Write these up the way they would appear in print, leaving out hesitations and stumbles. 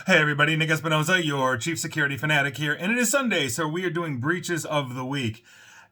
Hey everybody, Nick Espinoza, your chief security fanatic here, and it is Sunday, so we are doing breaches of the week.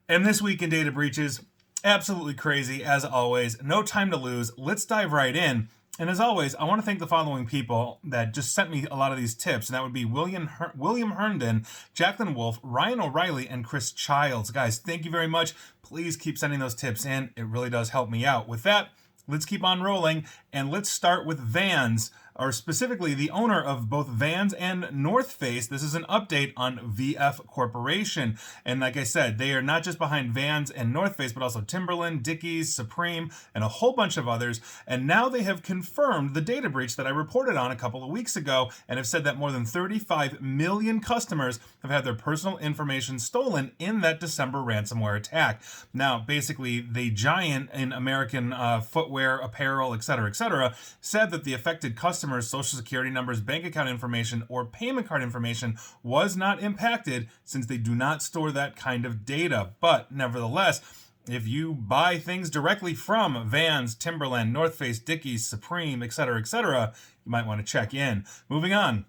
And this week in data breaches, absolutely crazy as always. No time to lose. Let's dive right in. And as always, I want to thank the following people that just sent me a lot of these tips, and that would be William Herndon, Jacqueline Wolf, Ryan O'Reilly, and Chris Childs. Guys, thank you very much. Please keep sending those tips in. It really does help me out. With that, let's keep on rolling, and let's start with Vans, or specifically the owner of both Vans and North Face. This is an update on VF Corporation. And like I said, they are not just behind Vans and North Face, but also Timberland, Dickies, Supreme, and a whole bunch of others. And now they have confirmed the data breach that I reported on a couple of weeks ago, and have said that more than 35 million customers have had their personal information stolen in that December ransomware attack. Now, basically, the giant in American footwear, apparel, etc., said that the affected customers' social security numbers, bank account information, or payment card information was not impacted since they do not store that kind of data. But nevertheless, if you buy things directly from Vans, Timberland, North Face, Dickies, Supreme, etc., you might want to check in. Moving on.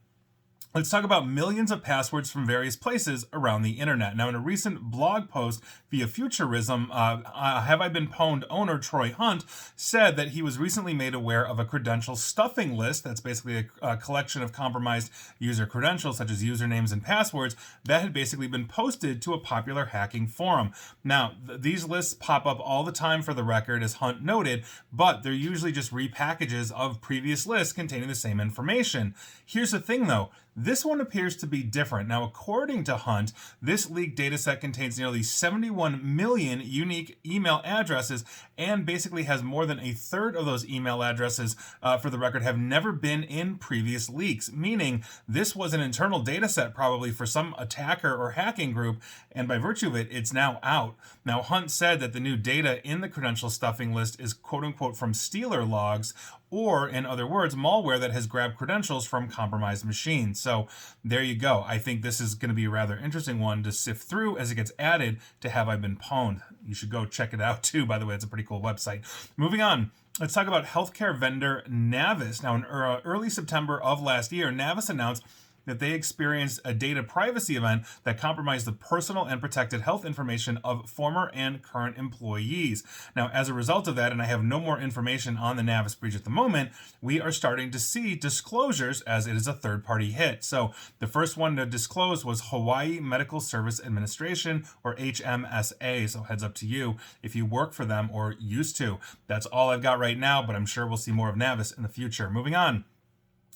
Let's talk about millions of passwords from various places around the internet. Now, in a recent blog post via Futurism, Have I Been Pwned owner Troy Hunt said that he was recently made aware of a credential stuffing list. That's basically a collection of compromised user credentials, such as usernames and passwords, that had basically been posted to a popular hacking forum. Now, these lists pop up all the time for the record, as Hunt noted, but they're usually just repackages of previous lists containing the same information. Here's the thing, though. This one appears to be different. Now, according to Hunt, this leaked dataset contains nearly 71 million unique email addresses and basically has more than a third of those email addresses, for the record, have never been in previous leaks, meaning this was an internal dataset probably for some attacker or hacking group, and by virtue of it, it's now out. Now, Hunt said that the new data in the credential stuffing list is quote-unquote from stealer logs, or, in other words, malware that has grabbed credentials from compromised machines. So there you go. I think this is going to be a rather interesting one to sift through as it gets added to Have I Been Pwned. You should go check it out too, by the way. It's a pretty cool website. Moving on. Let's talk about healthcare vendor Navis. Now, in early September of last year, Navis announced that they experienced a data privacy event that compromised the personal and protected health information of former and current employees. Now, as a result of that, and I have no more information on the Navis breach at the moment, we are starting to see disclosures as it is a third-party hit. So the first one to disclose was Hawaii Medical Service Administration, or HMSA. So heads up to you if you work for them or used to. That's all I've got right now, but I'm sure we'll see more of Navis in the future. Moving on.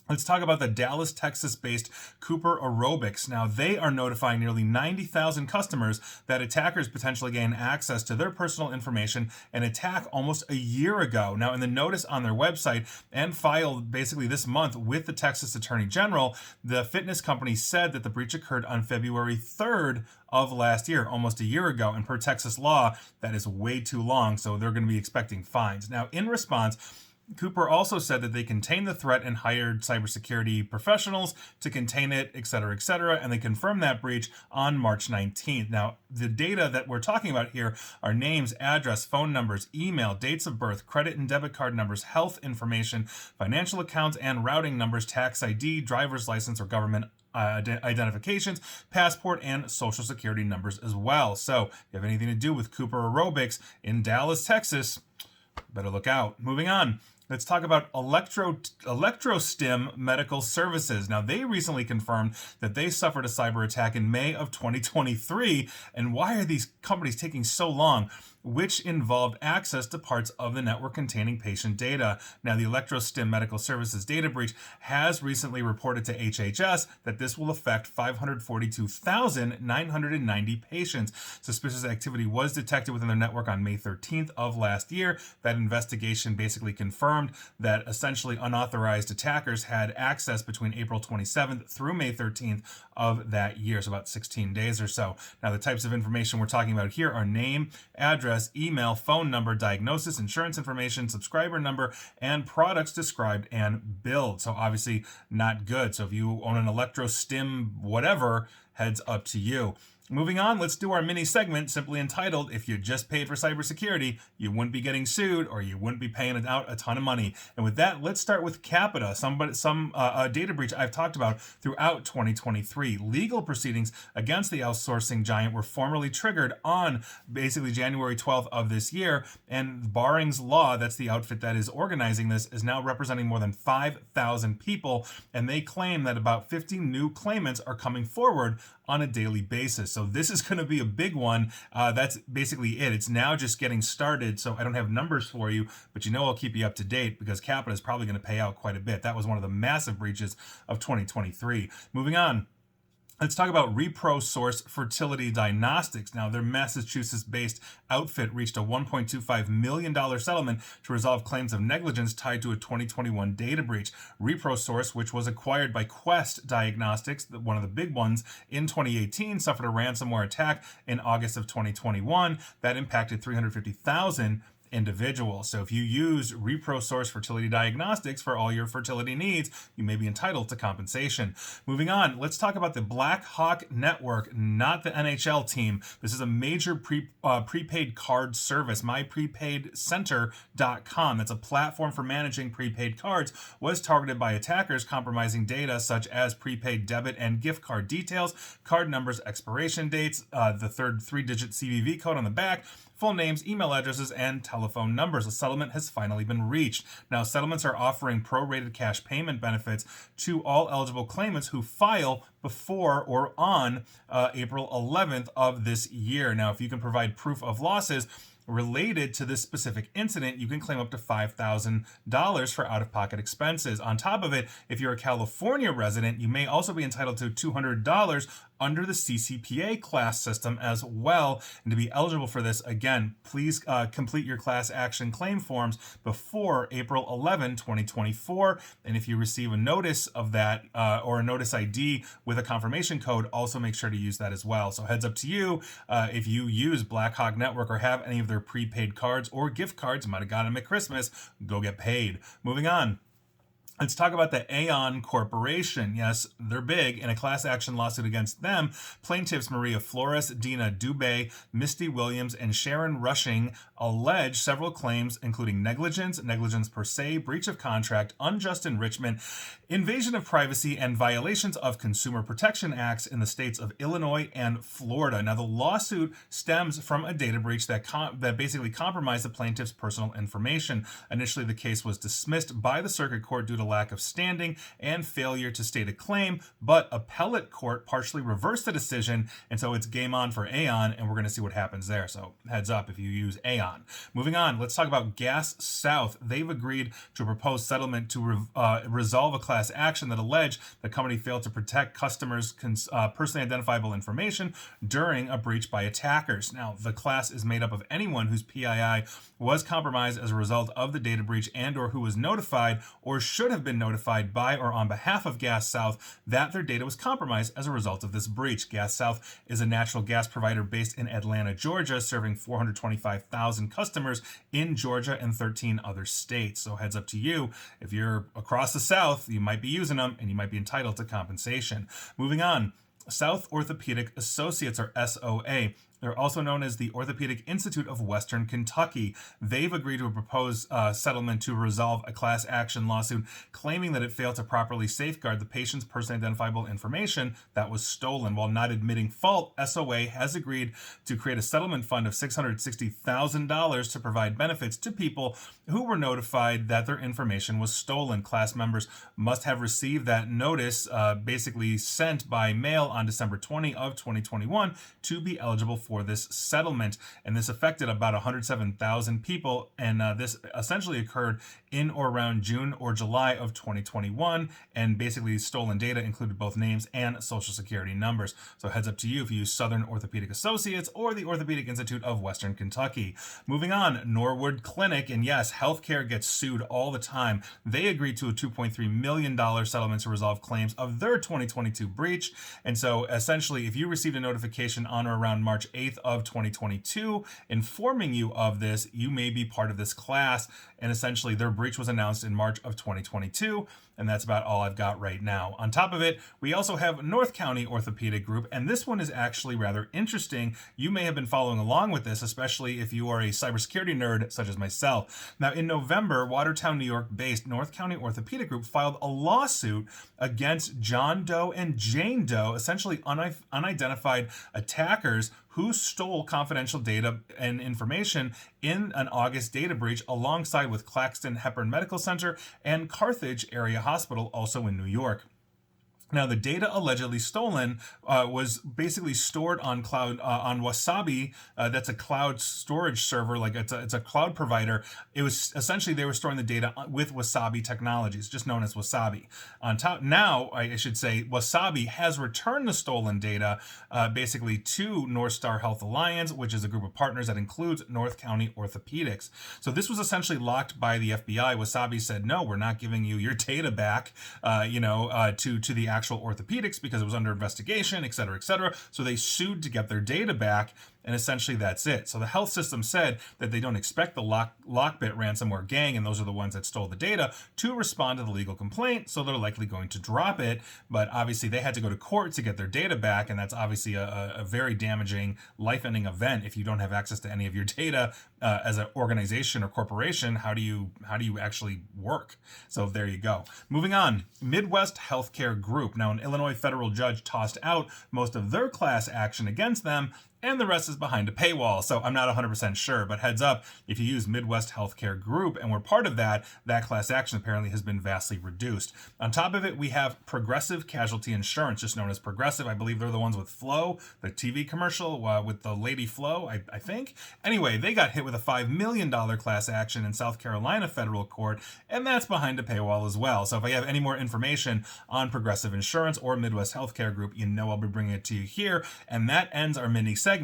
Let's talk about the Dallas, Texas-based Cooper Aerobics. Now, they are notifying nearly 90,000 customers that attackers potentially gain access to their personal information and attack almost a year ago. Now, in the notice on their website and filed basically this month with the Texas Attorney General, the fitness company said that the breach occurred on February 3rd of last year, almost a year ago. And per Texas law, that is way too long, so they're going to be expecting fines. Now, in response, Cooper also said that they contained the threat and hired cybersecurity professionals to contain it, etc., and they confirmed that breach on March 19th. Now, the data that we're talking about here are names, address, phone numbers, email, dates of birth, credit and debit card numbers, health information, financial accounts and routing numbers, tax ID, driver's license or government identifications, passport, and social security numbers as well. So, if you have anything to do with Cooper Aerobics in Dallas, Texas, better look out. Moving on. Let's talk about ElectroStim Medical Services. Now, they recently confirmed that they suffered a cyber attack in May of 2023. And why are these companies taking so long? Which involved access to parts of the network containing patient data. Now, the ElectroStim Medical Services data breach has recently reported to HHS that this will affect 542,990 patients. Suspicious activity was detected within their network on May 13th of last year. That investigation basically confirmed that essentially unauthorized attackers had access between April 27th through May 13th of that year, so about 16 days or so. Now, the types of information we're talking about here are name, address, email, phone number, diagnosis, insurance information, subscriber number, and products described and billed. So obviously not good. So if you own an ElectroStim whatever, heads up to you. Moving on, let's do our mini segment simply entitled, If You Just Paid for Cybersecurity, You Wouldn't Be Getting Sued or You Wouldn't Be Paying out a ton of money. And with that, let's start with Capita, some data breach I've talked about throughout 2023. Legal proceedings against the outsourcing giant were formally triggered on basically January 12th of this year. And Barings Law, that's the outfit that is organizing this, is now representing more than 5,000 people. And they claim that about 50 new claimants are coming forward on a daily basis. So this is going to be a big one. That's basically it. It's now just getting started. So I don't have numbers for you, but I'll keep you up to date because Capita is probably going to pay out quite a bit. That was one of the massive breaches of 2023. Moving on. Let's talk about ReproSource Fertility Diagnostics. Now, their Massachusetts-based outfit reached a $1.25 million settlement to resolve claims of negligence tied to a 2021 data breach. ReproSource, which was acquired by Quest Diagnostics, one of the big ones, in 2018, suffered a ransomware attack in August of 2021 that impacted 350,000 individuals. So if you use ReproSource Fertility Diagnostics for all your fertility needs, you may be entitled to compensation. Moving on, let's talk about the Black Hawk Network, not the NHL team. This is a major prepaid card service. MyPrepaidCenter.com. That's a platform for managing prepaid cards. Was targeted by attackers compromising data such as prepaid debit and gift card details, card numbers, expiration dates, the third three-digit CVV code on the back, full names, email addresses, and telephone numbers. A settlement has finally been reached. Now, settlements are offering prorated cash payment benefits to all eligible claimants who file before or on April 11th of this year. Now, if you can provide proof of losses related to this specific incident, you can claim up to $5,000 for out-of-pocket expenses. On top of it, if you're a California resident, you may also be entitled to $200 under the CCPA class system as well. And to be eligible for this, again, please complete your class action claim forms before April 11, 2024. And if you receive a notice of that or a notice ID with a confirmation code, also make sure to use that as well. So heads up to you, if you use Black Hawk Network or have any of their prepaid cards or gift cards, might have got them at Christmas, go get paid. Moving on. Let's talk about the Aon Corporation. Yes, they're big. In a class action lawsuit against them, plaintiffs Maria Flores, Dina Dubé, Misty Williams, and Sharon Rushing allege several claims, including negligence, negligence per se, breach of contract, unjust enrichment, invasion of privacy, and violations of consumer protection acts in the states of Illinois and Florida. Now, the lawsuit stems from a data breach that basically compromised the plaintiff's personal information. Initially, the case was dismissed by the circuit court due to lack of standing and failure to state a claim, but appellate court partially reversed the decision, and so it's game on for Aon, and we're going to see what happens there. So heads up if you use Aon. Moving on, let's talk about Gas South. They've agreed to a proposed settlement to resolve a class action that alleged the company failed to protect customers' personally identifiable information during a breach by attackers. Now, the class is made up of anyone whose PII was compromised as a result of the data breach and or who was notified or should have been notified by or on behalf of Gas South that their data was compromised as a result of this breach. Gas South is a natural gas provider based in Atlanta, Georgia, serving 425,000 customers in Georgia and 13 other states. So heads up to you. If you're across the South, you might be using them and you might be entitled to compensation. Moving on. South Orthopedic Associates, or SOA. They're also known as the Orthopedic Institute of Western Kentucky. They've agreed to a proposed settlement to resolve a class action lawsuit claiming that it failed to properly safeguard the patient's personally identifiable information that was stolen. While not admitting fault, SOA has agreed to create a settlement fund of $660,000 to provide benefits to people who were notified that their information was stolen. Class members must have received that notice basically sent by mail on December 20 of 2021 to be eligible for this settlement, and this affected about 107,000 people, and this essentially occurred in or around June or July of 2021, and basically stolen data included both names and social security numbers. So heads up to you if you use Southern Orthopedic Associates or the Orthopedic Institute of Western Kentucky. Moving on, Norwood Clinic, and yes, healthcare gets sued all the time. They agreed to a $2.3 million settlement to resolve claims of their 2022 breach, and so essentially if you received a notification on or around March 8th 8th of 2022, informing you of this. You may be part of this class. And essentially, their breach was announced in March of 2022. And that's about all I've got right now. On top of it, we also have North County Orthopedic Group, and this one is actually rather interesting. You may have been following along with this, especially if you are a cybersecurity nerd such as myself. Now, in November, Watertown, New York-based North County Orthopedic Group filed a lawsuit against John Doe and Jane Doe, essentially unidentified attackers who stole confidential data and information in an August data breach alongside with Claxton Hepburn Medical Center and Carthage Area Hospital, also in New York. Now, the data allegedly stolen was basically stored on cloud on Wasabi. That's a cloud storage server, like it's a cloud provider. It was essentially they were storing the data with Wasabi Technologies, just known as Wasabi. On top now, I should say, Wasabi has returned the stolen data basically to North Star Health Alliance, which is a group of partners that includes North County Orthopedics. So this was essentially locked by the FBI. Wasabi said, no, we're not giving you your data back, to the actual orthopedics because it was under investigation, et cetera, et cetera. So they sued to get their data back. And essentially that's it. So the health system said that they don't expect the Lockbit ransomware gang, and those are the ones that stole the data, to respond to the legal complaint. So they're likely going to drop it. But obviously they had to go to court to get their data back. And that's obviously a very damaging, life-ending event. If you don't have access to any of your data as an organization or corporation, how do you actually work? So there you go. Moving on, Midwest Healthcare Group. Now, an Illinois federal judge tossed out most of their class action against them, and the rest is behind a paywall. So I'm not 100% sure, but heads up, if you use Midwest Healthcare Group and we're part of that, that class action apparently has been vastly reduced. On top of it, we have Progressive Casualty Insurance, just known as Progressive. I believe they're the ones with Flo, the TV commercial with the lady Flo, I think. Anyway, they got hit with a $5 million class action in South Carolina federal court, and that's behind a paywall as well. So if I have any more information on Progressive Insurance or Midwest Healthcare Group, you know I'll be bringing it to you here. And that ends our mini segment.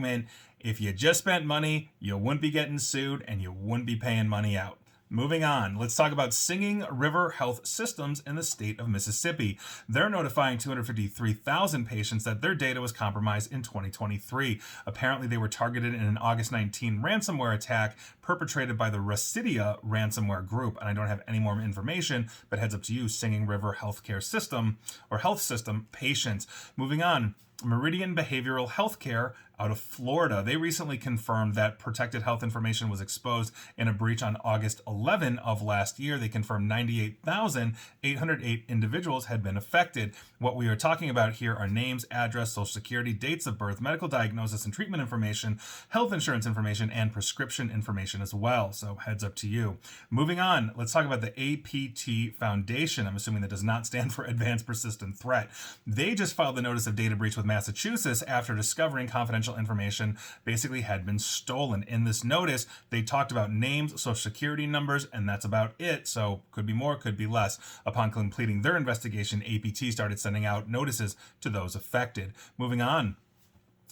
If you just spent money, you wouldn't be getting sued and you wouldn't be paying money out. Moving on, let's talk about Singing River Health Systems in the state of Mississippi. They're notifying 253,000 patients that their data was compromised in 2023. Apparently, they were targeted in an August 19 ransomware attack perpetrated by the Residia ransomware group. And I don't have any more information, but heads up to you, Singing River Healthcare System or Health System patients. Moving on, Meridian Behavioral Healthcare out of Florida. They recently confirmed that protected health information was exposed in a breach on August 11 of last year. They confirmed 98,808 individuals had been affected. What we are talking about here are names, address, social security, dates of birth, medical diagnosis and treatment information, health insurance information, and prescription information as well. So heads up to you. Moving on, let's talk about the APT Foundation. I'm assuming that does not stand for Advanced Persistent Threat. They just filed the notice of data breach with Massachusetts after discovering confidential information basically had been stolen. In this notice, they talked about names, social security numbers, and that's about it. So could be more, could be less. Upon completing their investigation, APT started sending out notices to those affected. Moving on.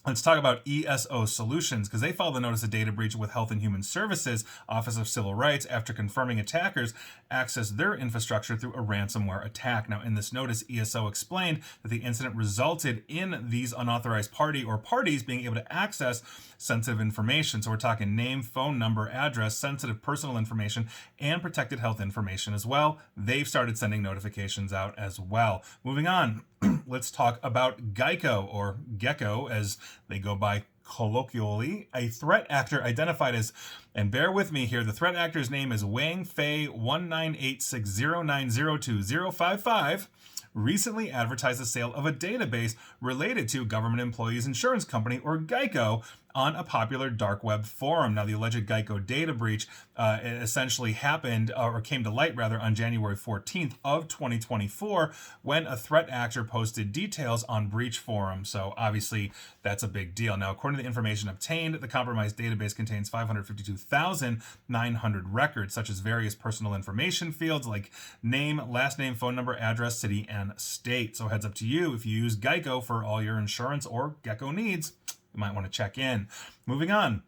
Let's talk about ESO Solutions, because they filed a notice of data breach with Health and Human Services Office of Civil Rights after confirming attackers accessed their infrastructure through a ransomware attack. Now, in this notice, ESO explained that the incident resulted in these unauthorized parties being able to access sensitive information. So we're talking name, phone number, address, sensitive personal information, and protected health information as well. They've started sending notifications out as well. Moving on. Let's talk about Geico, or Gecko as they go by colloquially, a threat actor identified as, and bear with me here, the threat actor's name is Wang Fei 19860902055, recently advertised the sale of a database related to Government Employees Insurance Company, or Geico, on a popular dark web forum. Now, the alleged Geico data breach essentially happened, or came to light rather, on January 14th of 2024 when a threat actor posted details on breach forum. So obviously that's a big deal. Now, according to the information obtained, the compromised database contains 552,900 records, such as various personal information fields like name, last name, phone number, address, city, and state. So heads up to you, if you use Geico for all your insurance or Gecko needs, you might want to check in. Moving on.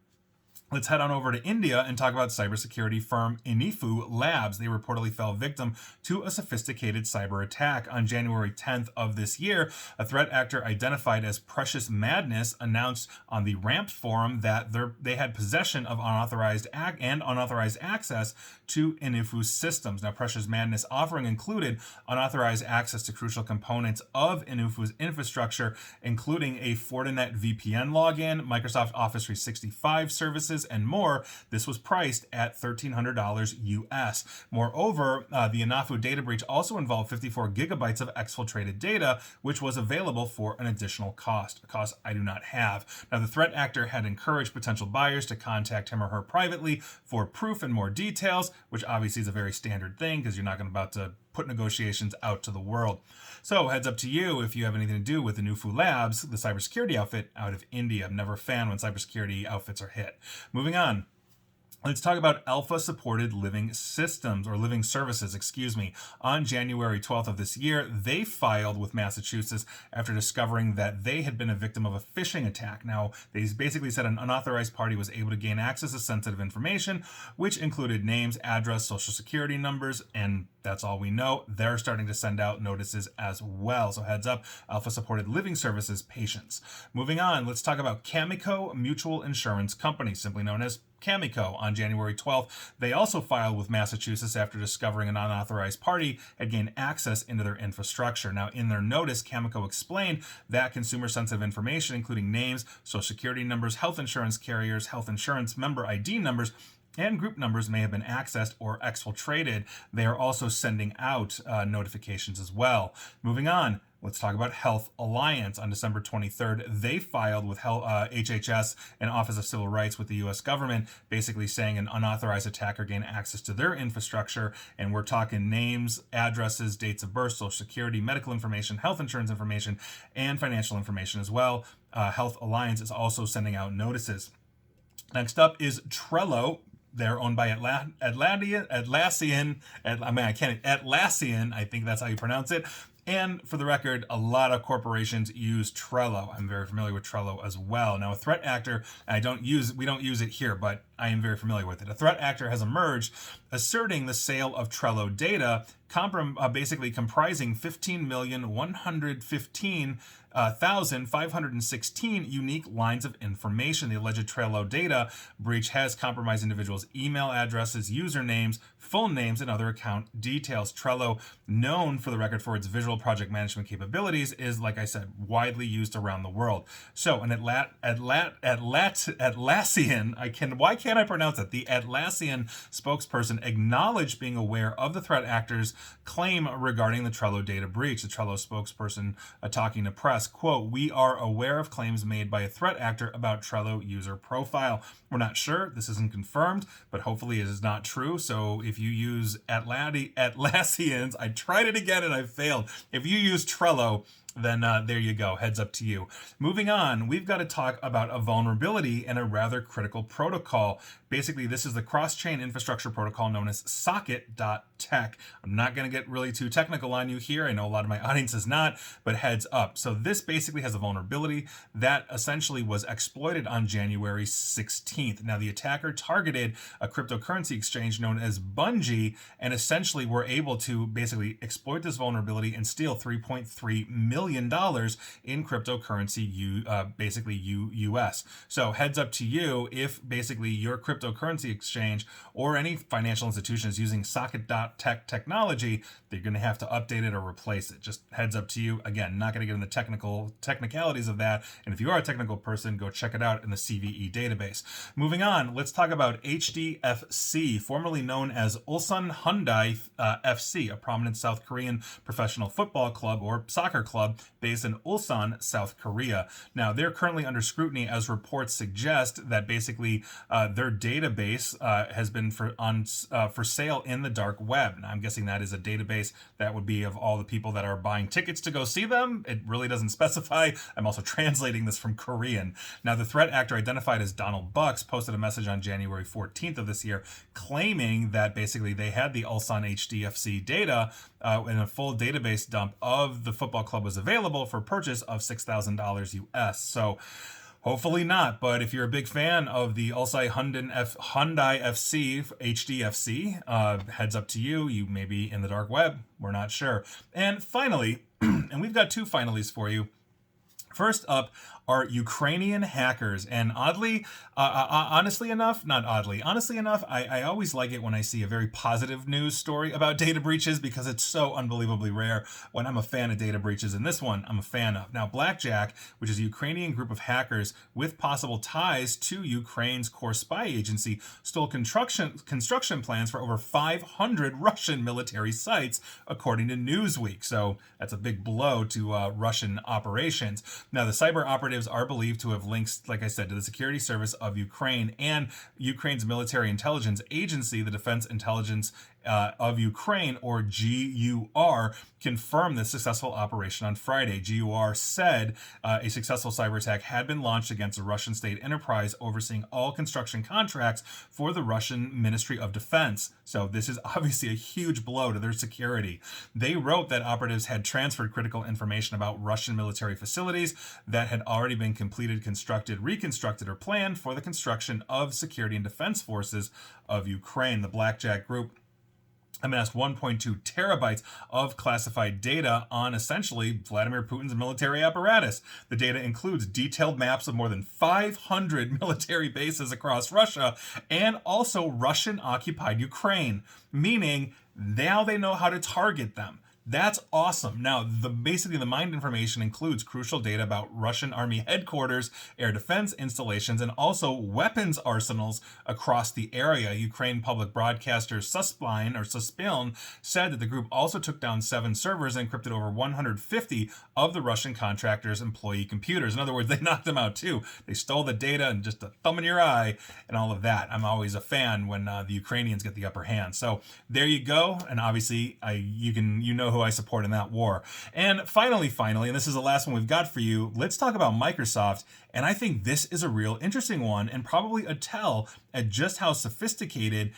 Let's head on over to India and talk about cybersecurity firm Inifu Labs. They reportedly fell victim to a sophisticated cyber attack. On January 10th of this year, a threat actor identified as Precious Madness announced on the RAMP forum that they had possession of unauthorized access to Inifu's systems. Now, Precious Madness offering included unauthorized access to crucial components of Inifu's infrastructure, including a Fortinet VPN login, Microsoft Office 365 services, and more. This was priced at $1,300 US. Moreover, the Inifu data breach also involved 54 gigabytes of exfiltrated data, which was available for an additional cost, a cost I do not have. Now, the threat actor had encouraged potential buyers to contact him or her privately for proof and more details, which obviously is a very standard thing because you're not going to put negotiations out to the world. So heads up to you if you have anything to do with the Inifu Labs, the cybersecurity outfit out of India. I'm never a fan when cybersecurity outfits are hit. Moving on. Let's talk about Alpha Supported Living Systems, or Living Services, On January 12th of this year, they filed with Massachusetts after discovering that they had been a victim of a phishing attack. Now, they basically said an unauthorized party was able to gain access to sensitive information, which included names, address, social security numbers, and that's all we know. They're starting to send out notices as well. So heads up, Alpha Supported Living Services patients. Moving on, let's talk about Cameco Mutual Insurance Company, simply known as Cameco. On January 12th, they also filed with Massachusetts after discovering an unauthorized party had gained access into their infrastructure. Now, in their notice, Cameco explained that consumer-sensitive information, including names, social security numbers, health insurance carriers, health insurance member ID numbers, and group numbers may have been accessed or exfiltrated. They are also sending out notifications as well. Moving on. Let's talk about Health Alliance. On December 23rd, they filed with HHS and Office of Civil Rights with the U.S. government, basically saying an unauthorized attacker gained access to their infrastructure. And we're talking names, addresses, dates of birth, social security, medical information, health insurance information, and financial information as well. Health Alliance is also sending out notices. Next up is Trello. They're owned by Atlassian. I think that's how you pronounce it. And for the record, a lot of corporations use Trello. I'm very familiar with Trello as well. Now, a threat actor, and we don't use it here, but I am very familiar with it. A threat actor has emerged asserting the sale of Trello data, basically comprising 15,115,516 unique lines of information. The alleged Trello data breach has compromised individuals' email addresses, usernames, phone names, and other account details. Trello, known for the record for its visual project management capabilities, is, like I said, widely used around the world. So an Atlassian, why can't I pronounce it? The Atlassian spokesperson acknowledged being aware of the threat actor's claim regarding the Trello data breach. The Trello spokesperson talking to press, quote, "We are aware of claims made by a threat actor about Trello user profile. We're not sure. This isn't confirmed, but hopefully it is not true. So if you use Atlassians, I tried it again and I failed. If you use Trello, then there you go. Heads up to you. Moving on, we've got to talk about a vulnerability in a rather critical protocol. Basically, this is the cross-chain infrastructure protocol known as Socket.tech. I'm not going to get really too technical on you here. I know a lot of my audience is not, but heads up. So this basically has a vulnerability that essentially was exploited on January 16th. Now, the attacker targeted a cryptocurrency exchange known as Bungee and essentially were able to basically exploit this vulnerability and steal $3.3 million in cryptocurrency, US. So heads up to you if basically your cryptocurrency exchange or any financial institution is using Socket.tech technology, they're going to have to update it or replace it. Just heads up to you. Again, not going to get into the technicalities of that. And if you are a technical person, go check it out in the CVE database. Moving on, let's talk about HDFC, formerly known as Ulsan Hyundai FC, a prominent South Korean professional football club or soccer club based in Ulsan, South Korea. Now, they're currently under scrutiny as reports suggest that basically their database has been for sale in the dark web. Now, I'm guessing that is a database that would be of all the people that are buying tickets to go see them. It really doesn't specify. I'm also translating this from Korean. Now, the threat actor identified as Donald Bucks posted a message on January 14th of this year claiming that basically they had the Ulsan HDFC data and a full database dump of the football club was available for purchase of $6,000 US. So Hopefully not, but if you're a big fan of the Ulsan Hyundai FC, HDFC, heads up to you. You may be in the dark web. We're not sure. And finally, and we've got two finalies for you. First up are Ukrainian hackers. And honestly enough, I always like it when I see a very positive news story about data breaches because it's so unbelievably rare when I'm a fan of data breaches. And this one I'm a fan of. Now, Blackjack, which is a Ukrainian group of hackers with possible ties to Ukraine's core spy agency, stole construction plans for over 500 Russian military sites, according to Newsweek. So that's a big blow to Russian operations. Now, the cyber operatives are believed to have links, like I said, to the Security Service of Ukraine and Ukraine's military intelligence agency, the Defense Intelligence of Ukraine, or GUR, confirmed this successful operation on Friday. GUR said a successful cyber attack had been launched against a Russian state enterprise overseeing all construction contracts for the Russian Ministry of Defense. So this is obviously a huge blow to their security. They wrote that operatives had transferred critical information about Russian military facilities that had already been completed, constructed, reconstructed, or planned for the construction of security and defense forces of Ukraine. The Blackjack Group amassed 1.2 terabytes of classified data on essentially Vladimir Putin's military apparatus. The data includes detailed maps of more than 500 military bases across Russia and also Russian-occupied Ukraine, meaning now they know how to target them. That's awesome. Now, basically the mined information includes crucial data about Russian army headquarters, air defense installations, and also weapons arsenals across the area. Ukraine public broadcaster Suspiln said that the group also took down 7 servers and encrypted over 150 of the Russian contractors' employee computers. In other words, they knocked them out too. They stole the data and just a thumb in your eye and all of that. I'm always a fan when the Ukrainians get the upper hand. So there you go. And obviously, you know who I support in that war. And finally, and this is the last one we've got for you, let's talk about Microsoft. And I think this is a real interesting one and probably a tell at just how sophisticated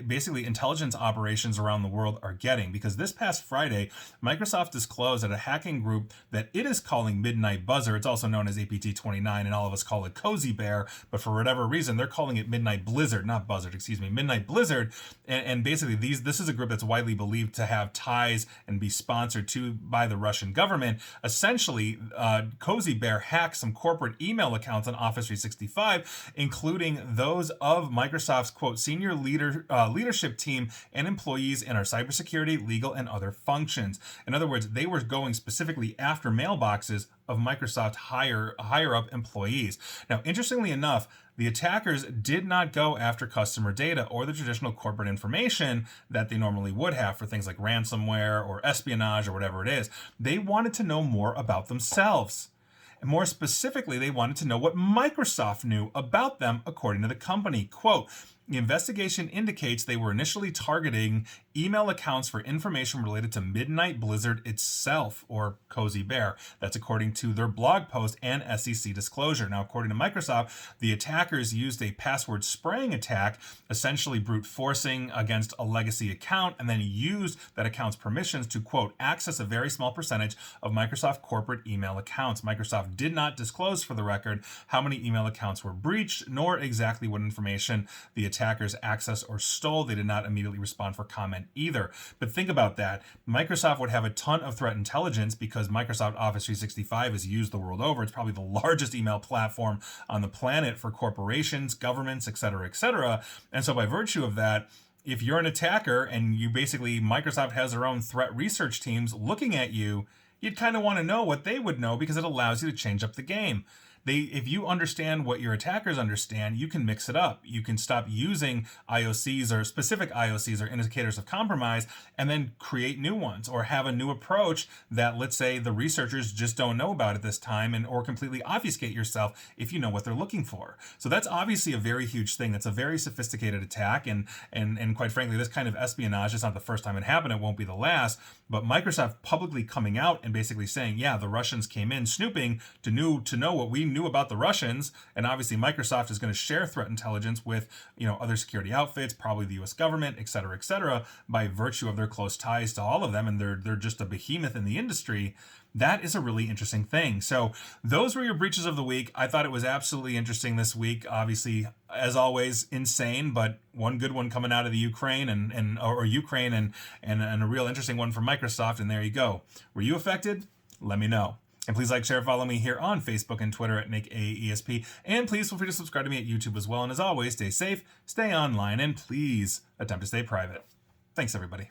basically intelligence operations around the world are getting. Because this past Friday, Microsoft disclosed that a hacking group that it is calling Midnight Buzzer, it's also known as APT29, and all of us call it Cozy Bear, but for whatever reason, they're calling it Midnight Blizzard, not Buzzard, Midnight Blizzard. And basically, this is a group that's widely believed to have ties and be sponsored by the Russian government. Essentially, Cozy Bear hacked some corporate email accounts on Office 365, including those of Microsoft's, quote, senior leadership team and employees in our cybersecurity, legal, and other functions. In other words, they were going specifically after mailboxes of Microsoft higher up employees. Now, interestingly enough, the attackers did not go after customer data or the traditional corporate information that they normally would have for things like ransomware or espionage or whatever it is. They wanted to know more about themselves. And more specifically, they wanted to know what Microsoft knew about them, according to the company. Quote, the investigation indicates they were initially targeting email accounts for information related to Midnight Blizzard itself, or Cozy Bear. That's according to their blog post and SEC disclosure. Now, according to Microsoft, the attackers used a password spraying attack, essentially brute forcing against a legacy account, and then used that account's permissions to, quote, access a very small percentage of Microsoft corporate email accounts. Microsoft did not disclose, for the record, how many email accounts were breached, nor exactly what information the attackers accessed or stole. They did not immediately respond for comment either. But think about that. Microsoft would have a ton of threat intelligence because Microsoft Office 365 is used the world over. It's probably the largest email platform on the planet for corporations, governments, et cetera, et cetera. And so by virtue of that, if you're an attacker and Microsoft has their own threat research teams looking at you, you'd kind of want to know what they would know because it allows you to change up the game. If you understand what your attackers understand, you can mix it up. You can stop using IOCs or specific IOCs or indicators of compromise and then create new ones or have a new approach that, let's say, the researchers just don't know about at this time or completely obfuscate yourself if you know what they're looking for. So that's obviously a very huge thing. That's a very sophisticated attack. And quite frankly, this kind of espionage is not the first time it happened. It won't be the last. But Microsoft publicly coming out and basically saying, yeah, the Russians came in snooping to know what we knew about the Russians, and obviously Microsoft is going to share threat intelligence with, other security outfits, probably the U.S. government, et cetera, by virtue of their close ties to all of them, and they're just a behemoth in the industry. That is a really interesting thing. So those were your breaches of the week. I thought it was absolutely interesting this week. Obviously, as always, insane, but one good one coming out of the Ukraine and a real interesting one from Microsoft. And there you go. Were you affected? Let me know. And please like, share, follow me here on Facebook and Twitter at NickAESP. And please feel free to subscribe to me at YouTube as well. And as always, stay safe, stay online, and please attempt to stay private. Thanks, everybody.